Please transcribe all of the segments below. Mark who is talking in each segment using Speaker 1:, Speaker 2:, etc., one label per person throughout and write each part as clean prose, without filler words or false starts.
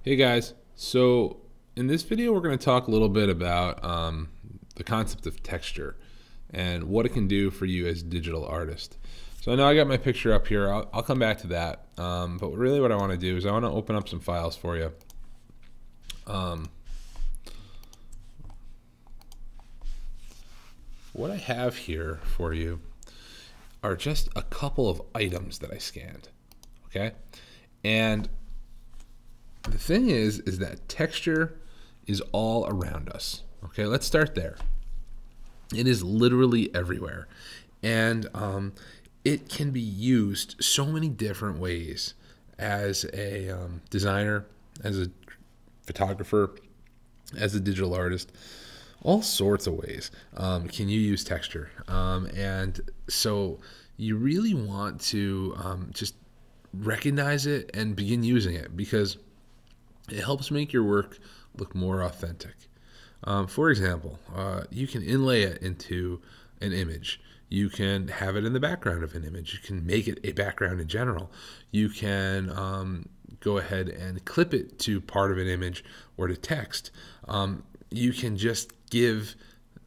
Speaker 1: Hey guys, so in this video we're going to talk a little bit about the concept of texture and what it can do for you as a digital artist. So I know I got my picture up here, I'll come back to that, but really what I want to do is I want to open up some files for you. What I have here for you are just a couple of items that I scanned, okay? And the thing is that texture is all around us. Okay, let's start there. It is literally everywhere, and it can be used so many different ways as a designer, as a photographer, as a digital artist. All sorts of ways can you use texture, and so you really want to just recognize it and begin using it because it helps make your work look more authentic. For example, you can inlay it into an image. You can have it in the background of an image. You can make it a background in general. You can go ahead and clip it to part of an image or to text. You can just give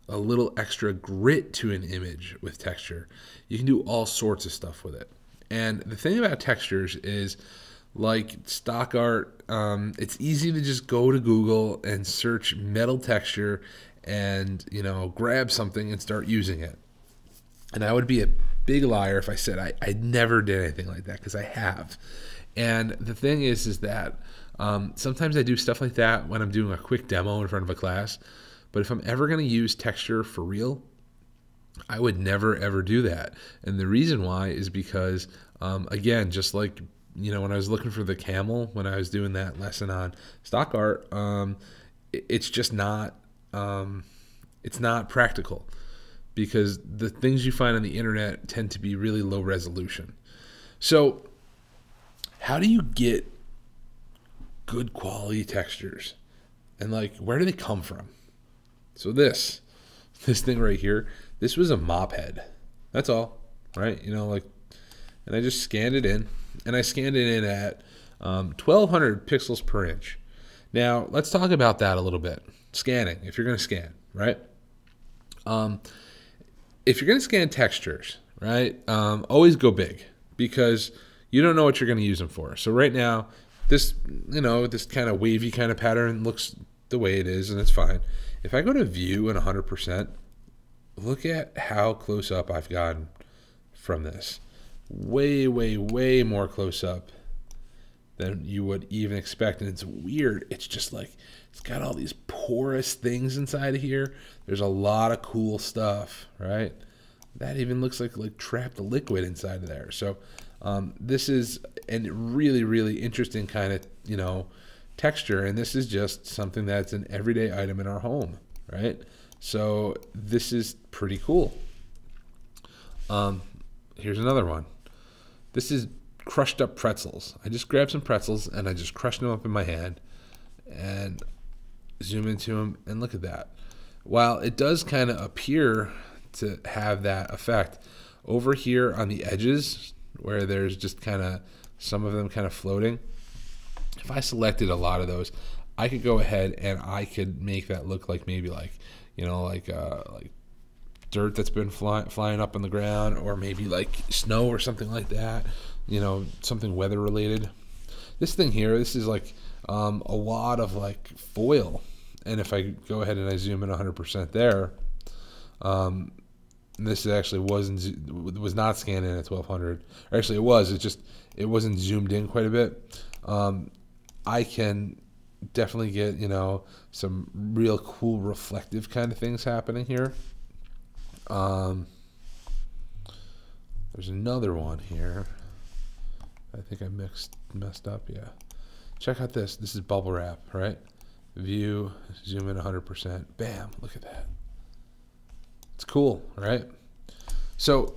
Speaker 1: a little extra grit to an image with texture. You can do all sorts of stuff with it. And the thing about textures is, like stock art, it's easy to just go to Google and search metal texture and, grab something and start using it. And I would be a big liar if I said I never did anything like that, because I have. And the thing is that sometimes I do stuff like that when I'm doing a quick demo in front of a class. But if I'm ever going to use texture for real, I would never ever do that. And the reason why is because, again, just like when I was looking for the camel, when I was doing that lesson on stock art, it's just not, it's not practical, because the things you find on the internet tend to be really low resolution. So how do you get good quality textures, and where do they come from? So this thing right here, this was a mop head. That's all, right? And I just scanned it in, and I scanned it in at 1200 pixels per inch. Now, let's talk about that a little bit. Scanning, if you're going to scan, right? If you're going to scan textures, right, always go big, because you don't know what you're going to use them for. So right now, this kind of wavy kind of pattern looks the way it is, and it's fine. If I go to view and 100%, look at how close up I've gotten from this. Way, way, way more close up than you would even expect. And it's weird. It's just it's got all these porous things inside of here. There's a lot of cool stuff, right? That even looks like trapped liquid inside of there. So this is a really, really interesting kind of, texture. And this is just something that's an everyday item in our home, right? So this is pretty cool. Here's another one. This is crushed up pretzels. I just grabbed some pretzels and I just crushed them up in my hand and zoom into them, and look at that. While it does kind of appear to have that effect, over here on the edges where there's just kind of some of them kind of floating, if I selected a lot of those, I could go ahead and I could make that look like maybe like dirt that's been flying up on the ground, or maybe like snow or something like that, something weather related. This thing here, this is a lot of foil, and if I go ahead and I zoom in 100% there, this actually was not scanned in at 1200. Or actually it was, it wasn't zoomed in quite a bit. I can definitely get some real cool reflective kind of things happening here. There's another one here. I think I messed up. Yeah, check out this. This is bubble wrap, right? View, zoom in 100%. Bam! Look at that. It's cool, right? So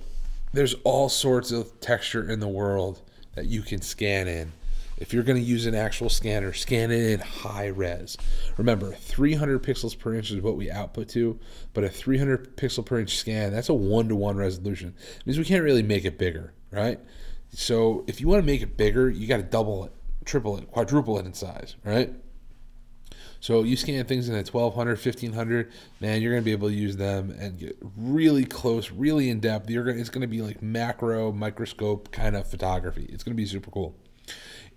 Speaker 1: there's all sorts of texture in the world that you can scan in. If you're going to use an actual scanner, scan it in high res. Remember, 300 pixels per inch is what we output to, but a 300 pixel per inch scan, that's a 1-to-1 resolution. It means we can't really make it bigger, right? So if you want to make it bigger, you got to double it. triple it, quadruple it in size, right? So you scan things in a 1200, 1500, man, you're going to be able to use them and get really close, really in depth. It's going to be like macro, microscope kind of photography. It's going to be super cool.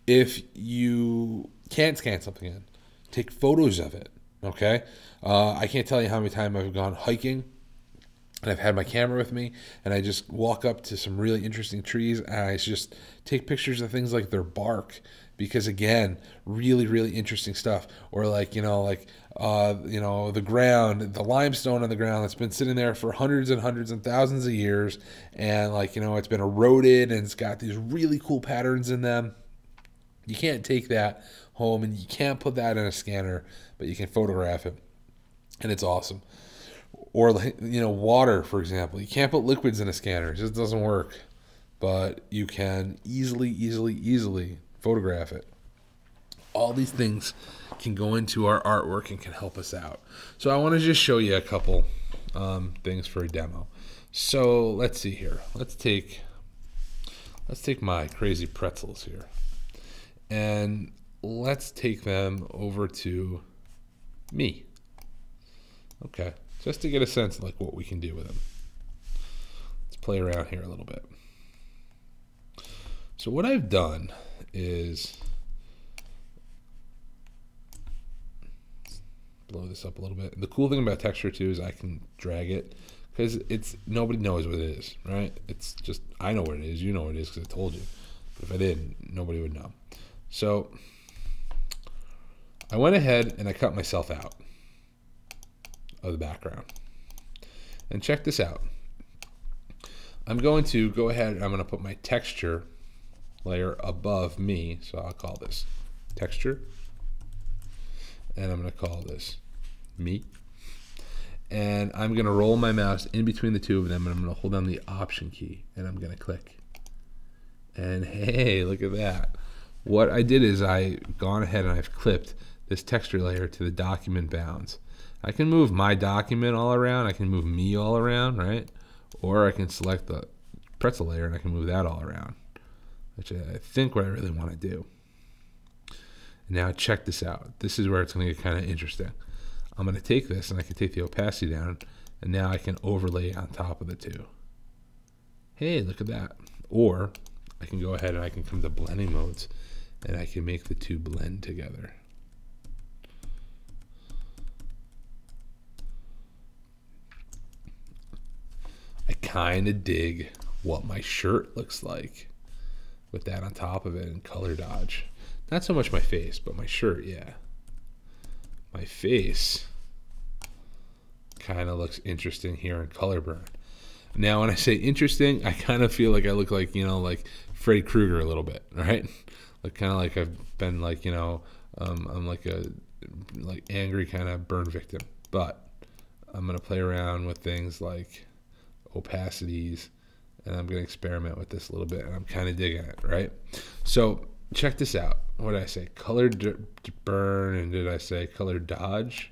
Speaker 1: If you can't scan something in, take photos of it, okay? I can't tell you how many times I've gone hiking and I've had my camera with me and I just walk up to some really interesting trees and I just take pictures of things like their bark, because again, really, really interesting stuff. Or like, the ground, the limestone on the ground that's been sitting there for hundreds and hundreds and thousands of years, and it's been eroded and it's got these really cool patterns in them. You can't take that home and you can't put that in a scanner, but you can photograph it, and it's awesome. Or water, for example. You can't put liquids in a scanner; it just doesn't work. But you can easily photograph it. All these things can go into our artwork and can help us out. So I want to just show you a couple things for a demo. So let's see here. Let's take my crazy pretzels here, and let's take them over to me. Okay, just to get a sense of like what we can do with them. Let's play around here a little bit. So what I've done is blow this up a little bit. The cool thing about texture too is I can drag it, because nobody knows what it is, right? It's just, I know what it is, you know what it is because I told you. But if I didn't, nobody would know. So I went ahead and I cut myself out of the background. And check this out. I'm going to go ahead and I'm going to put my texture layer above me. So I'll call this texture. And I'm going to call this me. And I'm going to roll my mouse in between the two of them, and I'm going to hold down the Option key, and I'm going to click. And hey, look at that. What I did is I've gone ahead and I've clipped this texture layer to the document bounds. I can move my document all around. I can move me all around, right? Or I can select the pretzel layer and I can move that all around, which I think what I really want to do. Now check this out. This is where it's going to get kind of interesting. I'm going to take this and I can take the opacity down, and now I can overlay on top of the two. Hey, look at that. Or I can go ahead and I can come to blending modes and I can make the two blend together. I kind of dig what my shirt looks like with that on top of it in color dodge. Not so much my face, but my shirt, yeah. My face kind of looks interesting here in color burn. Now, when I say interesting, I kind of feel like I look like, like Freddy Krueger a little bit, right? Like kind of like I've been like, I'm like a angry kind of burn victim. But I'm going to play around with things like opacities, and I'm going to experiment with this a little bit, and I'm kind of digging it, right? So check this out. What did I say? Color burn, and did I say color dodge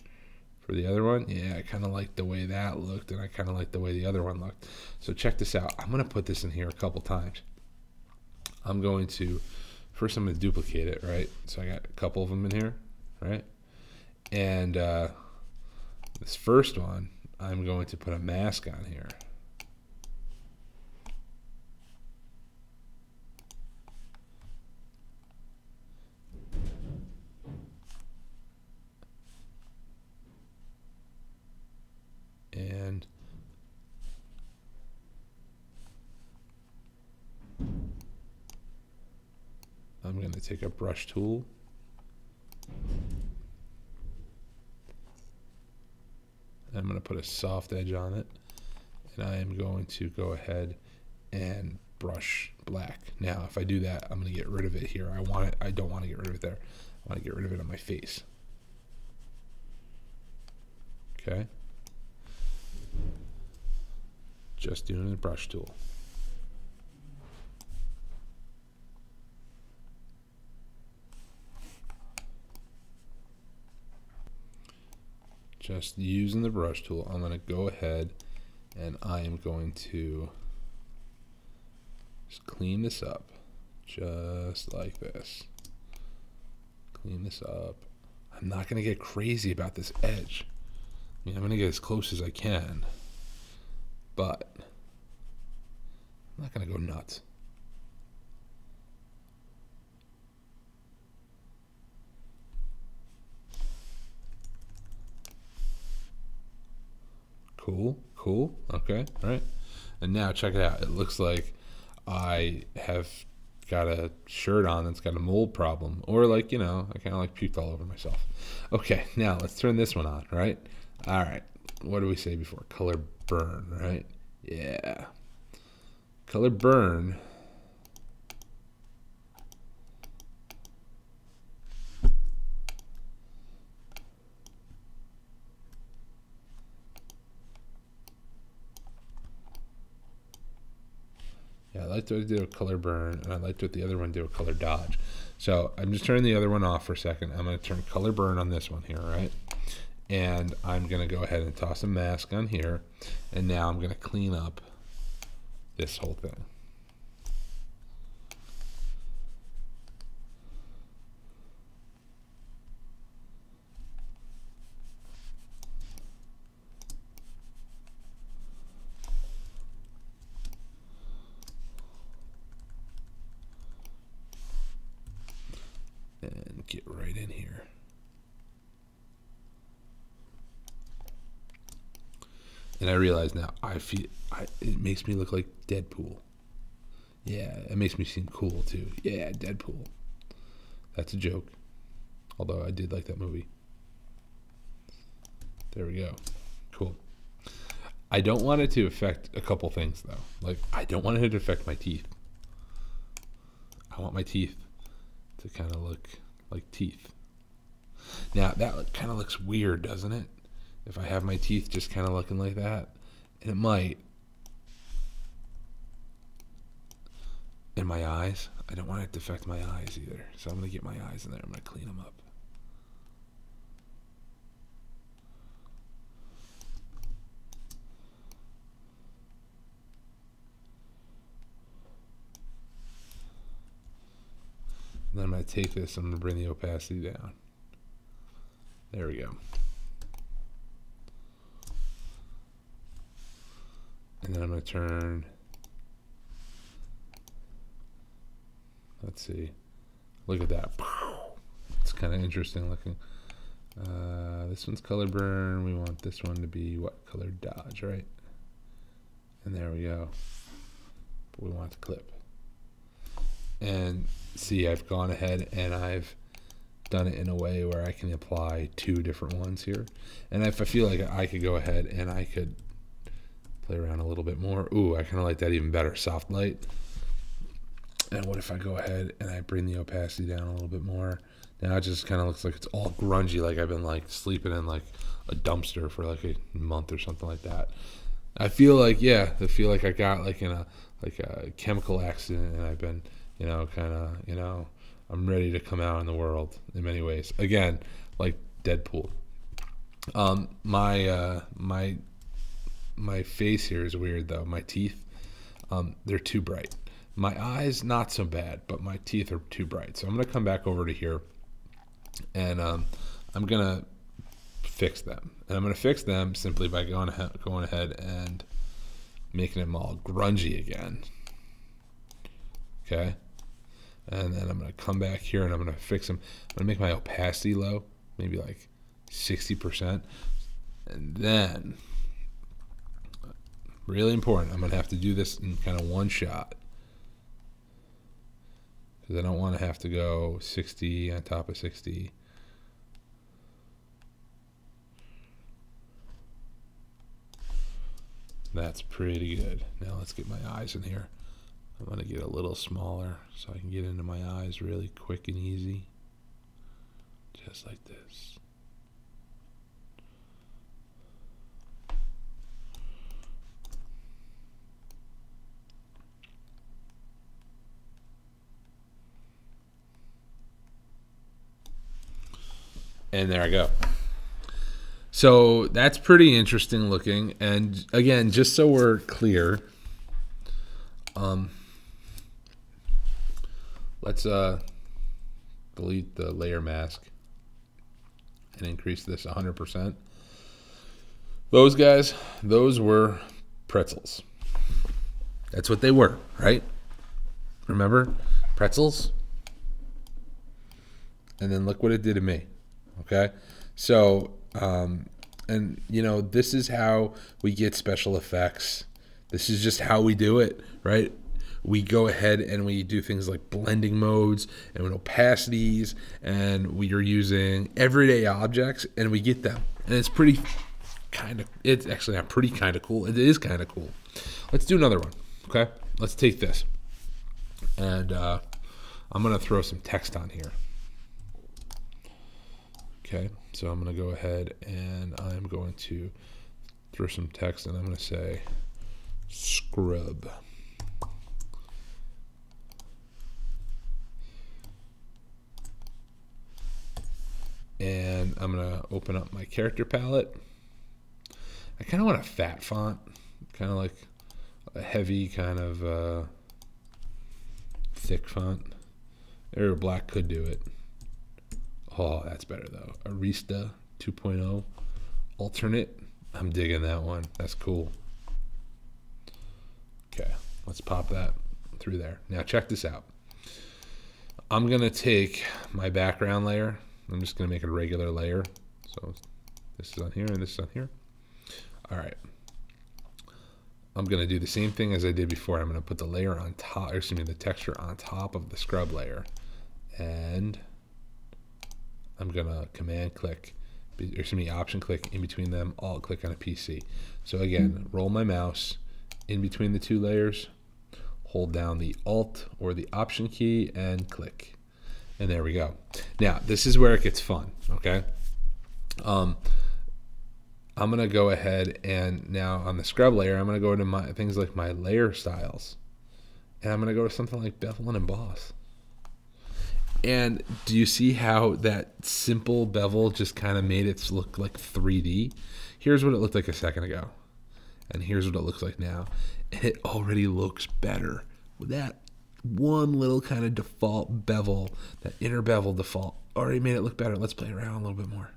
Speaker 1: for the other one? Yeah, I kind of like the way that looked, and I kind of like the way the other one looked. So check this out. I'm going to put this in here a couple times. I'm going to, first I'm going to duplicate it, right? So I got a couple of them in here, right? And this first one, I'm going to put a mask on here. And I'm going to take a brush tool and I'm going to put a soft edge on it, and I am going to go ahead and brush black. Now, if I do that, I'm going to get rid of it here. I don't want to get rid of it there. I want to get rid of it on my face. Okay. Just doing the brush tool. Just using the brush tool, I'm going to go ahead and I am going to just clean this up just like this. clean this up. I'm not going to get crazy about this edge. I mean, I'm going to get as close as I can, but I'm not going to go nuts. Cool, cool. Okay, all right. And now check it out. It looks like I have got a shirt on that's got a mold problem, or like, you know, I kind of like puked all over myself. Okay, now let's turn this one on, right? All right, what did we say before? Color burn, right? Yeah, color burn. Yeah, I liked what I did with color burn, and I liked what the other one did with color dodge. So I'm just turning the other one off for a second. I'm going to turn color burn on this one here, right? And I'm going to go ahead and toss a mask on here. And now I'm going to clean up this whole thing. And get right in here. And I realize now, it makes me look like Deadpool. Yeah, it makes me seem cool too. Yeah, Deadpool. That's a joke. Although I did like that movie. There we go. Cool. I don't want it to affect a couple things though. Like, I don't want it to affect my teeth. I want my teeth to kind of look like teeth. Now that kind of looks weird, doesn't it? If I have my teeth just kind of looking like that, and it might. And my eyes, I don't want it to affect my eyes either. So I'm gonna get my eyes in there. I'm gonna clean them up. And then I'm going to take this, I'm going to bring the opacity down. There we go. And then I'm going to turn, let's see, look at that. It's kind of interesting looking. This one's color burn. We want this one to be what? Color dodge, right? And there we go. But we want it to clip. And see, I've gone ahead and I've done it in a way where I can apply two different ones here. And if I feel like I could go ahead and I could play around a little bit more. Ooh, I kind of like that even better. Soft light. And what if I go ahead and I bring the opacity down a little bit more? Now it just kind of looks like it's all grungy, like I've been like sleeping in like a dumpster for like a month or something like that. I feel like, yeah, I feel like I got like in a chemical accident, and I've been, you know, kind of, you know, I'm ready to come out in the world in many ways. Again, like Deadpool. My face here is weird though. My teeth, they're too bright. My eyes, not so bad, but my teeth are too bright. So I'm gonna come back over to here, and I'm gonna fix them. And I'm gonna fix them simply by going ahead and making them all grungy again. Okay. And then I'm going to come back here and I'm going to fix them. I'm going to make my opacity low, maybe like 60%. And then, really important, I'm going to have to do this in kind of one shot, because I don't want to have to go 60 on top of 60. That's pretty good. Now let's get my eyes in here. I'm going to get a little smaller so I can get into my eyes really quick and easy. Just like this. And there I go. So that's pretty interesting looking. And again, just so we're clear, let's delete the layer mask and increase this 100%. Those guys, those were pretzels. That's what they were, right? Remember? Pretzels? And then look what it did to me. Okay? So, and you know, this is how we get special effects. This is just how we do it, right? We go ahead and we do things like blending modes and opacities, and we are using everyday objects and we get them. And it's pretty it's actually not pretty kind of cool. It is kind of cool. Let's do another one, okay? Let's take this. And I'm going to throw some text on here. Okay, so I'm going to go ahead and I'm going to throw some text and I'm going to say scrub. And I'm going to open up my character palette. I kind of want a fat font, kind of like a heavy kind of thick font. Arial Black could do it. Oh, that's better though. Arista 2.0 alternate. I'm digging that one. That's cool. Okay, let's pop that through there. Now check this out. I'm gonna take my background layer. I'm just gonna make it a regular layer. So this is on here and this is on here. All right. I'm gonna do the same thing as I did before. I'm gonna put the layer on top, or excuse me, the texture on top of the scrub layer, and I'm gonna command click, or excuse me, option click in between them, alt click on a PC. So again, roll my mouse in between the two layers, hold down the alt or the option key and click. And there we go. Now, this is where it gets fun, okay? I'm gonna go ahead and now on the scrub layer, I'm gonna go to my things like my layer styles. And I'm gonna go to something like bevel and emboss. And do you see how that simple bevel just kind of made it look like 3D? Here's what it looked like a second ago. And here's what it looks like now. And it already looks better. With that one little kind of default bevel, that inner bevel default, already made it look better. Let's play around a little bit more.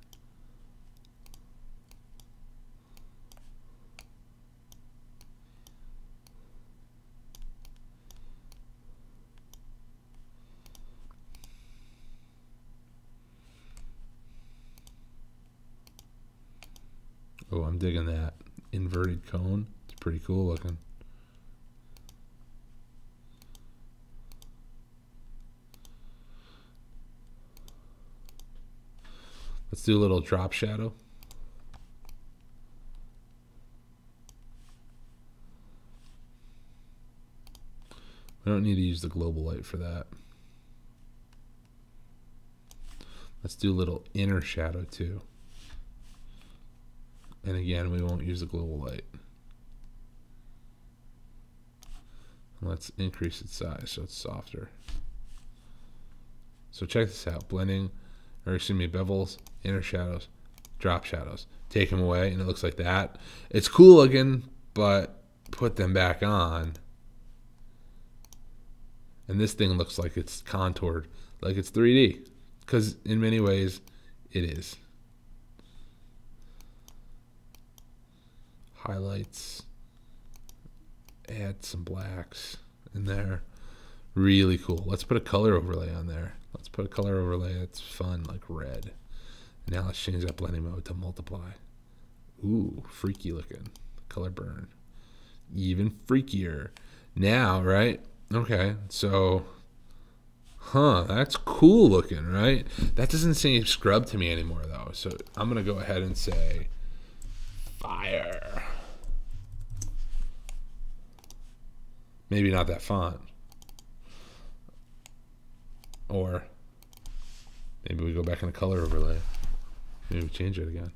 Speaker 1: Oh, I'm digging that inverted cone. It's pretty cool looking. Let's do a little drop shadow. We don't need to use the global light for that. Let's do a little inner shadow too. And again, we won't use the global light. Let's increase its size so it's softer. So check this out. Blending, or excuse me, bevels, inner shadows, drop shadows. Take them away and it looks like that. It's cool looking, but put them back on. And this thing looks like it's contoured, like it's 3D. Because in many ways, it is. Highlights, add some blacks in there. Really cool. Let's put a color overlay on there. Let's put a color overlay that's fun, like red. Now let's change that blending mode to multiply. Ooh, freaky looking. Color burn. Even freakier. Now, right? Okay, so, that's cool looking, right? That doesn't say scrub to me anymore, though. So I'm going to go ahead and say fire. Maybe not that font. Or maybe we go back in the color overlay. Maybe we change it again.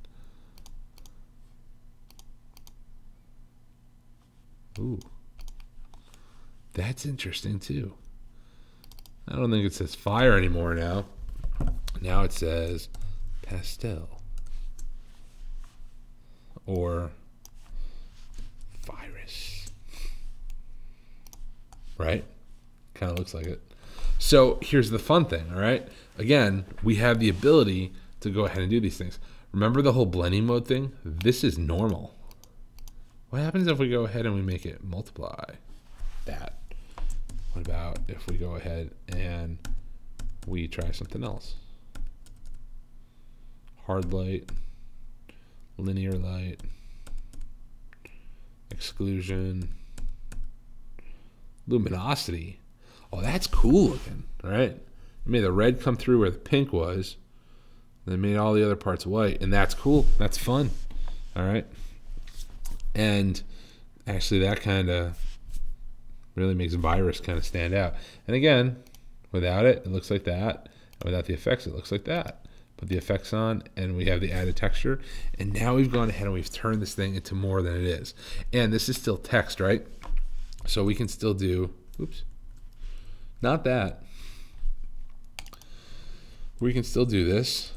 Speaker 1: Ooh. That's interesting too. I don't think it says fire anymore now. Now it says pastel. Or virus. Right? Kind of looks like it. So here's the fun thing, all right? Again, we have the ability to go ahead and do these things. Remember the whole blending mode thing? This is normal. What happens if we go ahead and we make it multiply that? What about if we go ahead and we try something else? Hard light, linear light, exclusion, luminosity. Oh, that's cool looking, right? It made the red come through where the pink was. They made all the other parts white, and that's cool. That's fun, all right? And actually that kind of really makes Virus kind of stand out. And again, without it, it looks like that. And without the effects, it looks like that. Put the effects on, and we have the added texture. And now we've gone ahead and we've turned this thing into more than it is. And this is still text, right? So we can still do, oops, not that. We can still do this.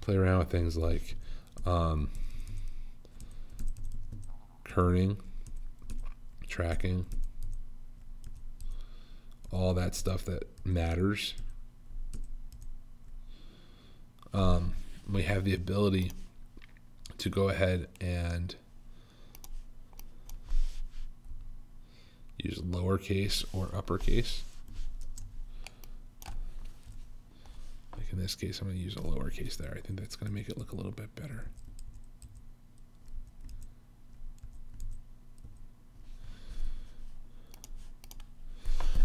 Speaker 1: Play around with things like kerning, tracking, all that stuff that matters. We have the ability to go ahead and use lowercase or uppercase. Like in this case, I'm going to use a lowercase there. I think that's going to make it look a little bit better.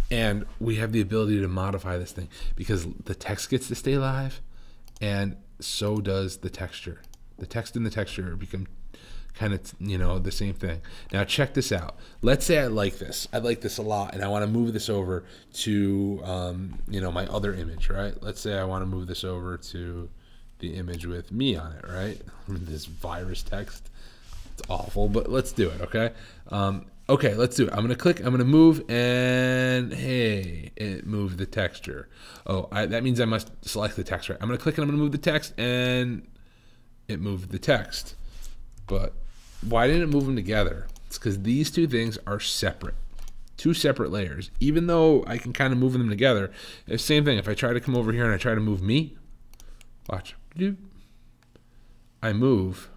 Speaker 1: And we have the ability to modify this thing because the text gets to stay live, and so does the texture. The text and the texture become kind of, you know, the same thing. Now check this out. Let's say I like this. I like this a lot, and I want to move this over to, you know, my other image, right? Let's say I want to move this over to the image with me on it, right? This virus text. It's awful, but let's do it, okay? Okay, let's do it. I'm going to click, I'm going to move, and hey, it moved the texture. Oh, that means I must select the text, right? I'm going to click and I'm going to move the text, and it moved the text. But why didn't it move them together? It's because these two things are separate. Two separate layers. Even though I can kind of move them together, it's the same thing. If I try to come over here and I try to move me, watch. I move,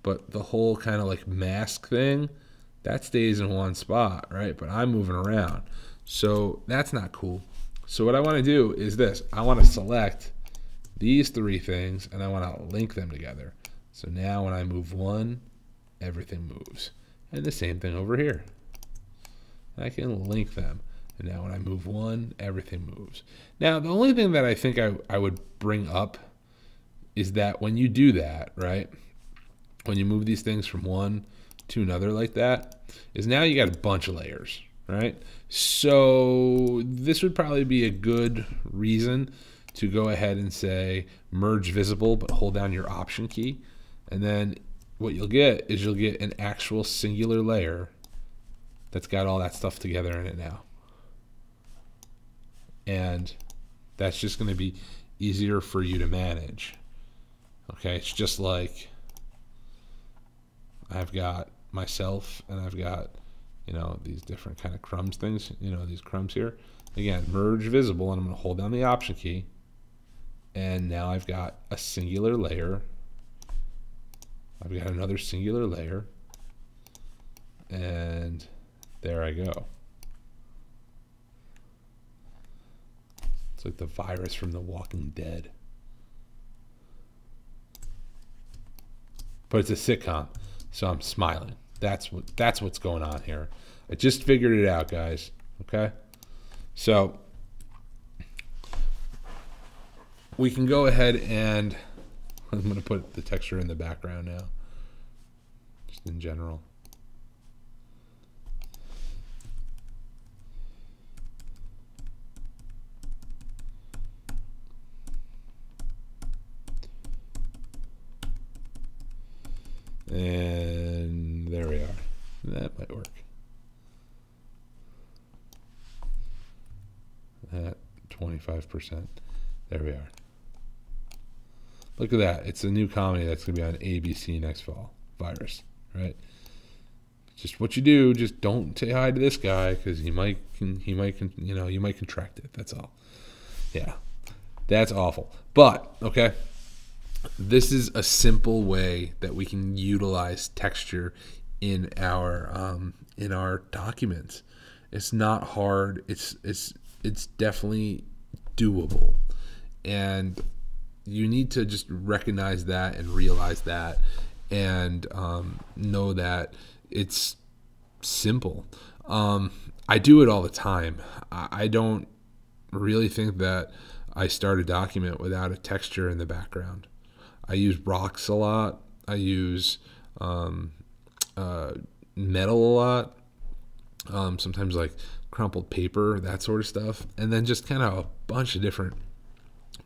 Speaker 1: but the whole kind of like mask thing, that stays in one spot, right? But I'm moving around. So that's not cool. So what I want to do is this. I want to select these three things, and I want to link them together. So now when I move one, everything moves. And the same thing over here. I can link them. And now when I move one, everything moves. Now, the only thing that I think I would bring up is that when you do that, right? When you move these things from one to another like that, is now you got a bunch of layers, right? So this would probably be a good reason to go ahead and say merge visible, but hold down your option key. And then what you'll get is you'll get an actual singular layer that's got all that stuff together in it now. And that's just going to be easier for you to manage. Okay, it's just like I've got myself and I've got, you know, these different kind of crumbs things, you know, these crumbs here. Again, merge visible, and I'm going to hold down the option key. And now I've got a singular layer. I've got another singular layer. And there I go. It's like the virus from The Walking Dead. But it's a sitcom, so I'm smiling. That's what's going on here. I just figured it out, guys. Okay? So we can go ahead and I'm going to put the texture in the background now, just in general. And there we are. That might work. At 25%. There we are. Look at that. It's a new comedy that's going to be on ABC next fall. Virus, right? just what you do. Just don't say hi to this guy because you might contract it. That's all. Yeah, that's awful. But okay, this is a simple way that we can utilize texture in our documents. It's not hard. It's definitely doable, and you need to just recognize that and realize that, and know that it's simple. I do it all the time. I don't really think that I start a document without a texture in the background. I use rocks a lot. I use metal a lot. Sometimes like crumpled paper, that sort of stuff. And then just kind of a bunch of different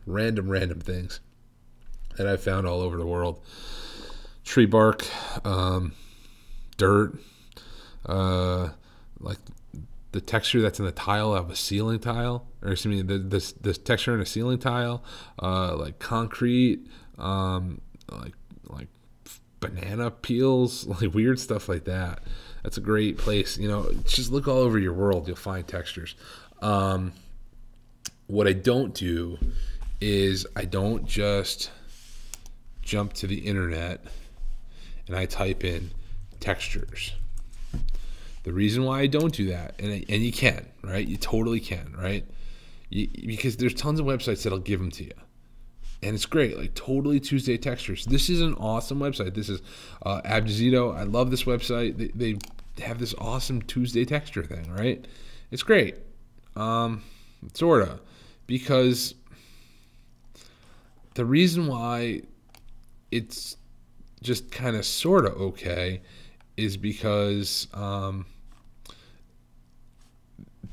Speaker 1: random things that I've found all over the world. Tree bark, dirt, like the texture that's in the tile of a ceiling tile, or excuse me, the texture in a ceiling tile, like concrete, like banana peels, like weird stuff like that. That's a great place. Just look all over your world. You'll find textures. What I don't do is I don't just jump to the internet and I type in textures. The reason why I don't do that, and you can, right? You totally can, right? Because there's tons of websites that'll give them to you. And it's great, like Totally Tuesday Textures. This is an awesome website. This is Abdizito. I love this website. They have this awesome Tuesday texture thing, right? It's great, sort of, because the reason why it's just kind of sort of okay is because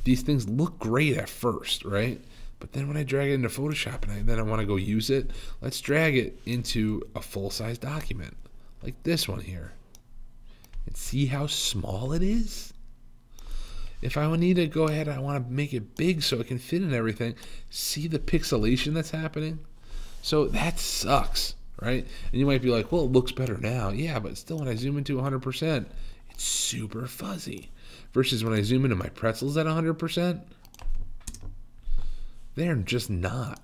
Speaker 1: these things look great at first, right? But then when I drag it into Photoshop and then I want to go use it, let's drag it into a full-size document like this one here. And see how small it is? If I need to go ahead, I want to make it big so it can fit in everything. See the pixelation that's happening? So that sucks, right? And you might be like, well, it looks better now. Yeah, but still when I zoom into 100%, it's super fuzzy. Versus when I zoom into my pretzels at 100%, they're just not.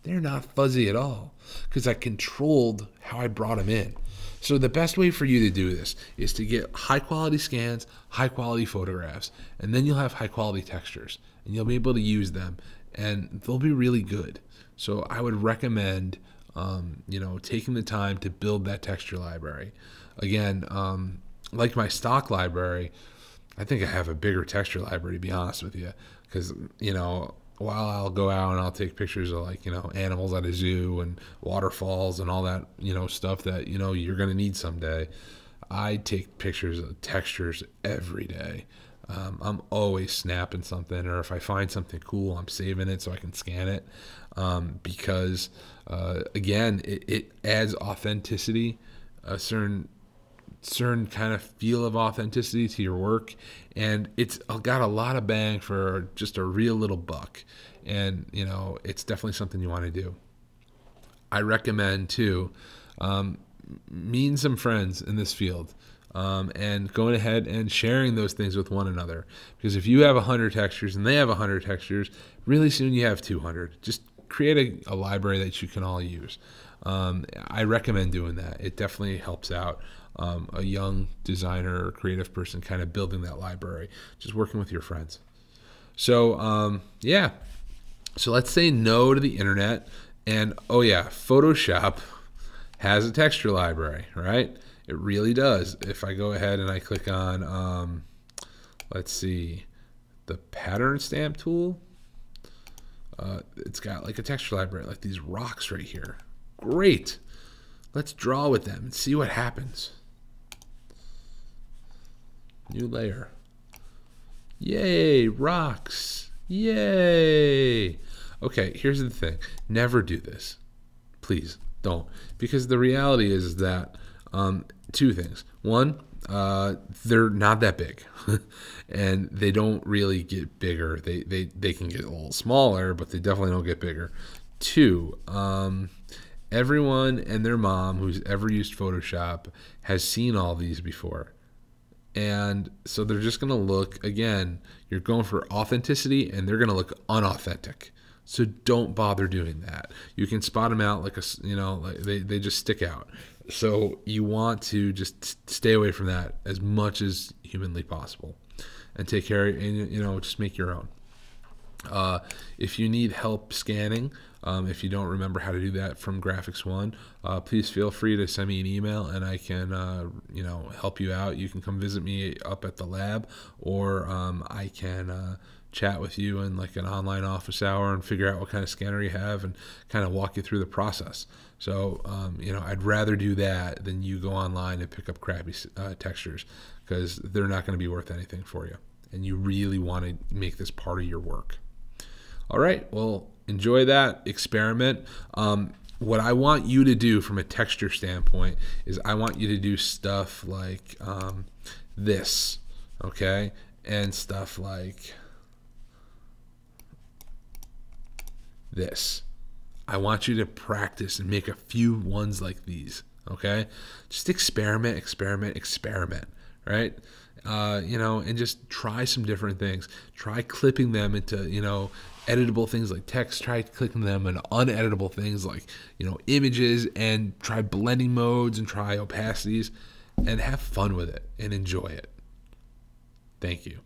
Speaker 1: They're not fuzzy at all because I controlled how I brought them in. So the best way for you to do this is to get high quality scans, high quality photographs, and then you'll have high quality textures and you'll be able to use them and they'll be really good. So I would recommend, taking the time to build that texture library. Again, like my stock library, I think I have a bigger texture library, to be honest with you. Because, while I'll go out and I'll take pictures of animals at a zoo and waterfalls and all that, stuff that, you're going to need someday, I take pictures of textures every day. I'm always snapping something, or if I find something cool, I'm saving it so I can scan it. Because, again, it adds authenticity, a certain kind of feel of authenticity to your work, and it's got a lot of bang for just a real little buck, and it's definitely something you want to do. I recommend too meeting some friends in this field, and going ahead and sharing those things with one another, because if you have 100 textures and they have 100 textures, really soon you have 200. Just create a library that you can all use. I recommend doing that. It definitely helps out a young designer or creative person kind of building that library, just working with your friends. So, yeah. So let's say no to the internet. And, oh yeah, Photoshop has a texture library, right? It really does. If I go ahead and I click on, let's see, the pattern stamp tool, it's got like a texture library, like these rocks right here. Great. Let's draw with them and see what happens. New layer. Yay, rocks. Yay. Okay, here's the thing. Never do this. Please don't. Because the reality is that two things. One, they're not that big. And they don't really get bigger. They can get a little smaller, but they definitely don't get bigger. Two, Everyone and their mom who's ever used Photoshop has seen all these before. And so they're just going to look, again, you're going for authenticity and they're going to look unauthentic. So don't bother doing that. You can spot them out like like they just stick out. So you want to just stay away from that as much as humanly possible, and take care and just make your own. If you need help scanning, if you don't remember how to do that from Graphics One, please feel free to send me an email and I can help you out. You can come visit me up at the lab, or I can chat with you in like an online office hour and figure out what kind of scanner you have and kind of walk you through the process. So I'd rather do that than you go online and pick up crappy textures, because they're not going to be worth anything for you, and you really want to make this part of your work. All right, well, enjoy that, experiment. What I want you to do from a texture standpoint is I want you to do stuff like this, okay? And stuff like this. I want you to practice and make a few ones like these, okay? Just experiment, right? And just try some different things. Try clipping them into, editable things like text. Try clicking them into uneditable things like, images, and try blending modes and try opacities, and have fun with it and enjoy it. Thank you.